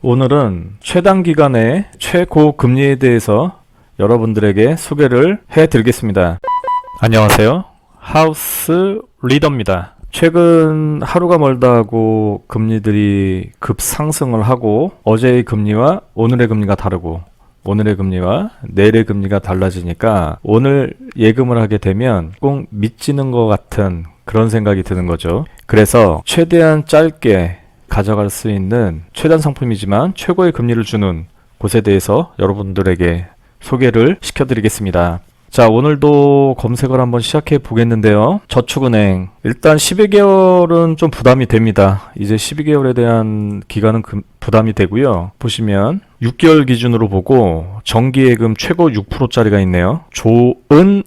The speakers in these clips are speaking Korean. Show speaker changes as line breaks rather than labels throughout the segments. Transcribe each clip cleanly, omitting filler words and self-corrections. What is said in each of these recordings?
오늘은 최단 기간의 최고 금리에 대해서 여러분들에게 소개를 해드리겠습니다. 안녕하세요. 하우스 리더입니다. 최근 하루가 멀다 하고 금리들이 급상승을 하고 어제의 금리와 오늘의 금리가 다르고 오늘의 금리와 내일의 금리가 달라지니까 오늘 예금을 하게 되면 꼭 미치는 것 같은 그런 생각이 드는 거죠. 그래서 최대한 짧게 가져갈 수 있는 최단 상품이지만 최고의 금리를 주는 곳에 대해서 여러분들에게 소개를 시켜드리겠습니다. 자, 오늘도 검색을 한번 시작해 보겠는데요. 저축은행 일단 12개월은 좀 부담이 됩니다. 이제 12개월에 대한 기간은 부담이 되고요. 보시면 6개월 기준으로 보고 정기예금 최고 6%짜리가 있네요. 좋은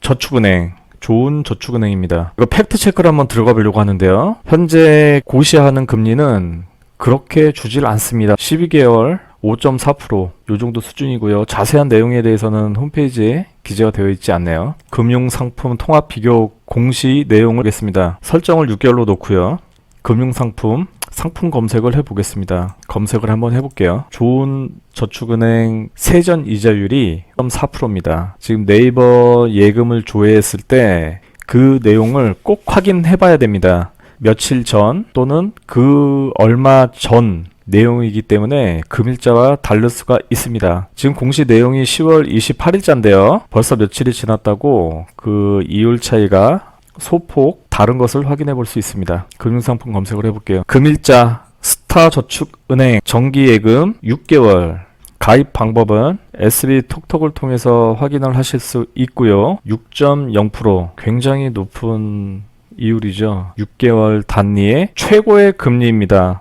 저축은행입니다. 이거 팩트 체크를 한번 들어가 보려고 하는데요. 현재 고시하는 금리는 그렇게 주질 않습니다. 12개월 5.4% 요 정도 수준이고요. 자세한 내용에 대해서는 홈페이지에 기재가 되어 있지 않네요. 금융상품 통합 비교 공시 내용을 보겠습니다. 설정을 6개월로 놓고요. 금융상품 상품 검색을 해보겠습니다. 검색을 한번 해볼게요. 좋은 저축은행 세전 이자율이 0.4%입니다. 지금 네이버 예금을 조회했을 때 그 내용을 꼭 확인해 봐야 됩니다. 며칠 전 또는 그 얼마 전 내용이기 때문에 금일자와 다를 수가 있습니다. 지금 공시 내용이 10월 28일자인데요. 벌써 며칠이 지났다고 그 이율 차이가 소폭 다른 것을 확인해 볼 수 있습니다. 금융상품 검색을 해볼게요. 금일자 스타저축은행 정기예금 6개월 가입 방법은 SB톡톡을 통해서 확인을 하실 수 있고요. 6.0% 굉장히 높은 이율이죠. 6개월 단위의 최고의 금리입니다.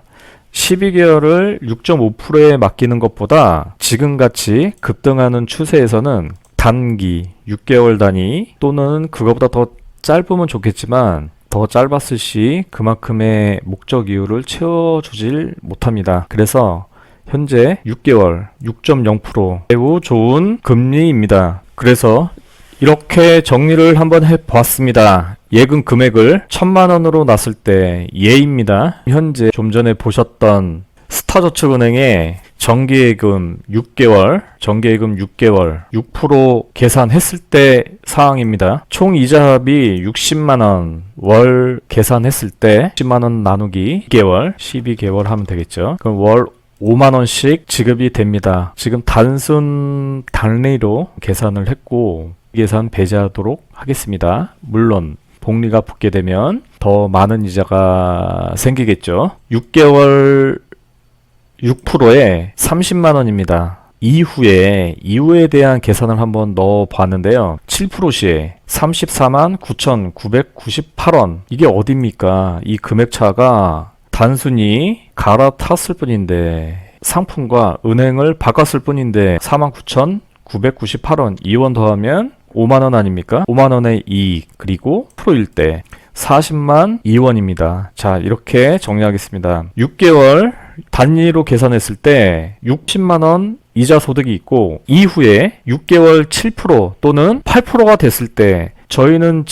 12개월을 6.5%에 맡기는 것보다 지금같이 급등하는 추세에서는 단기 6개월 단위 또는 그것보다 더 짧으면 좋겠지만 더 짧았을 시 그만큼의 목적 이율을 채워주질 못합니다. 그래서 현재 6개월 6.0% 매우 좋은 금리입니다. 그래서 이렇게 정리를 한번 해보았습니다. 예금 금액을 1000만원으로 놨을 때 예입니다. 현재 좀 전에 보셨던 스타저축은행의 정기예금 6개월 6% 계산했을 때 사항입니다. 총 이자합이 60만원 월 계산했을 때 10만원 나누기 2개월 12개월 하면 되겠죠. 그럼 월 5만원씩 지급이 됩니다. 지금 단순 단리로 계산을 했고 계산 배제하도록 하겠습니다. 물론 복리가 붙게 되면 더 많은 이자가 생기겠죠. 6개월 6%에 30만원입니다. 이후에 대한 계산을 한번 넣어 봤는데요. 7% 시에 34만 9,998원. 이게 어딥니까? 이 금액 차가 단순히 갈아탔을 뿐인데 상품과 은행을 바꿨을 뿐인데 49,998원 2원 더하면 5만원 아닙니까? 5만원의 이익 그리고 프로일 때 40만 2원입니다. 자, 이렇게 정리하겠습니다. 6개월 단위로 계산했을 때 60만원 이자 소득이 있고 이후에 6개월 7% 또는 8%가 됐을 때 저희는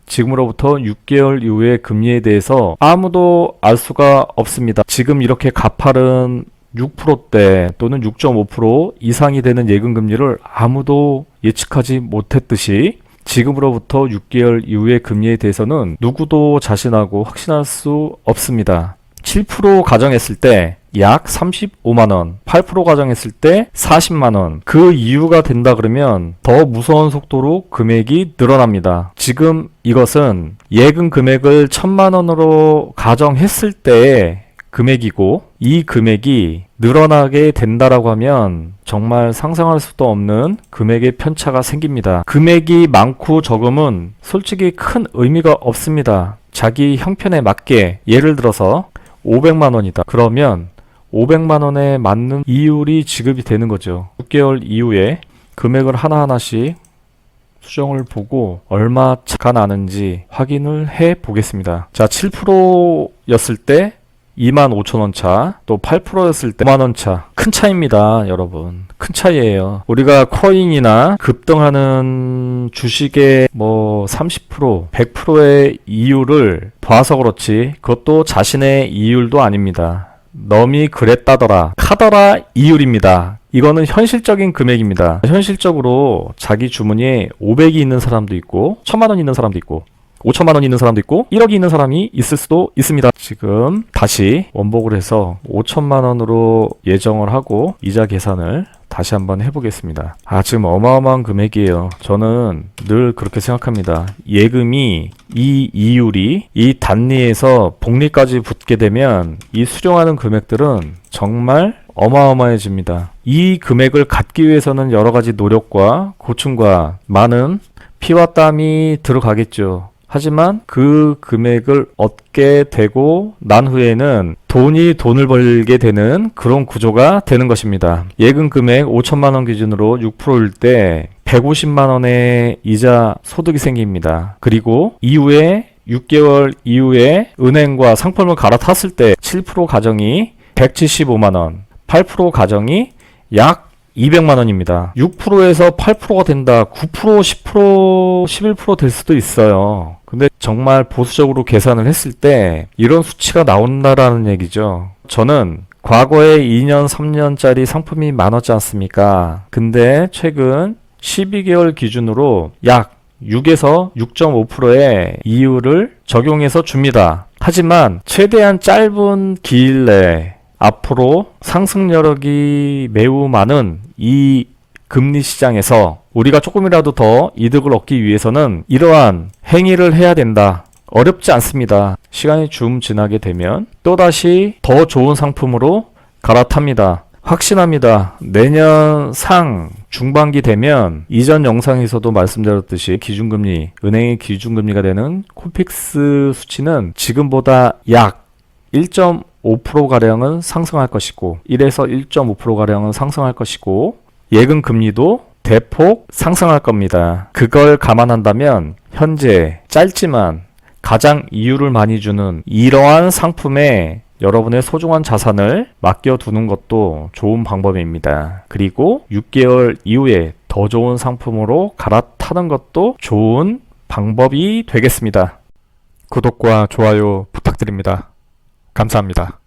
지금으로부터 6개월 이후의 금리에 대해서 아무도 알 수가 없습니다. 지금 이렇게 가파른 6%대 또는 6.5% 이상이 되는 예금 금리를 아무도 예측하지 못했듯이 지금으로부터 6개월 이후의 금리에 대해서는 누구도 자신하고 확신할 수 없습니다. 7% 가정했을 때 약 35만원, 8% 가정했을 때 40만원. 그 이유가 된다 그러면 더 무서운 속도로 금액이 늘어납니다. 지금 이것은 예금 금액을 1000만원으로 가정했을 때의 금액이고 이 금액이 늘어나게 된다라고 하면 정말 상상할 수도 없는 금액의 편차가 생깁니다. 금액이 많고 적음은 솔직히 큰 의미가 없습니다. 자기 형편에 맞게 예를 들어서 500만원이다. 그러면 500만원에 맞는 이율이 지급이 되는 거죠. 6개월 이후에 금액을 하나하나씩 수정을 보고 얼마 차가 나는지 확인을 해 보겠습니다. 자, 7%였을 때 25,000원 차, 또 8%였을 때 5만원 차. 큰 차이입니다, 여러분. 큰 차이예요. 우리가 코인이나 급등하는 주식의 30%, 100%의 이율을 봐서 그렇지, 그것도 자신의 이율도 아닙니다. 넘이 그랬다더라. 카더라 이율입니다. 이거는 현실적인 금액입니다. 현실적으로 자기 주머니에 500이 있는 사람도 있고 1000만 원 있는 사람도 있고 5천만 원 있는 사람도 있고 1억이 있는 사람이 있을 수도 있습니다. 지금 다시 원복을 해서 5천만 원으로 예정을 하고 이자 계산을 다시 한번 해보겠습니다. 지금 어마어마한 금액이에요. 저는 늘 그렇게 생각합니다. 예금이 이 이율이 이 단리에서 복리까지 붙게 되면 이 수령하는 금액들은 정말 어마어마해집니다. 이 금액을 갖기 위해서는 여러 가지 노력과 고충과 많은 피와 땀이 들어가겠죠. 하지만 그 금액을 얻게 되고 난 후에는 돈이 돈을 벌게 되는 그런 구조가 되는 것입니다. 예금 금액 5천만 원 기준으로 6%일 때 150만 원의 이자 소득이 생깁니다. 그리고 이후에 6개월 이후에 은행과 상품을 갈아탔을 때 7% 가정이 175만 원, 8% 가정이 약 200만 원입니다. 6%에서 8%가 된다. 9%, 10%, 11% 될 수도 있어요. 근데 정말 보수적으로 계산을 했을 때 이런 수치가 나온다라는 얘기죠. 저는 과거에 2년, 3년짜리 상품이 많았지 않습니까? 근데 최근 12개월 기준으로 약 6에서 6.5%의 이율을 적용해서 줍니다. 하지만 최대한 짧은 기일 내에 앞으로 상승 여력이 매우 많은 이 금리 시장에서 우리가 조금이라도 더 이득을 얻기 위해서는 이러한 행위를 해야 된다. 어렵지 않습니다. 시간이 좀 지나게 되면 또다시 더 좋은 상품으로 갈아탑니다. 확신합니다. 내년 상 중반기 되면 이전 영상에서도 말씀드렸듯이 기준금리, 은행의 기준금리가 되는 코픽스 수치는 지금보다 약 1.5%가량은 상승할 것이고 1에서 1.5%가량은 상승할 것이고 예금 금리도 대폭 상승할 겁니다. 그걸 감안한다면 현재 짧지만 가장 이율을 많이 주는 이러한 상품에 여러분의 소중한 자산을 맡겨두는 것도 좋은 방법입니다. 그리고 6개월 이후에 더 좋은 상품으로 갈아타는 것도 좋은 방법이 되겠습니다. 구독과 좋아요 부탁드립니다. 감사합니다.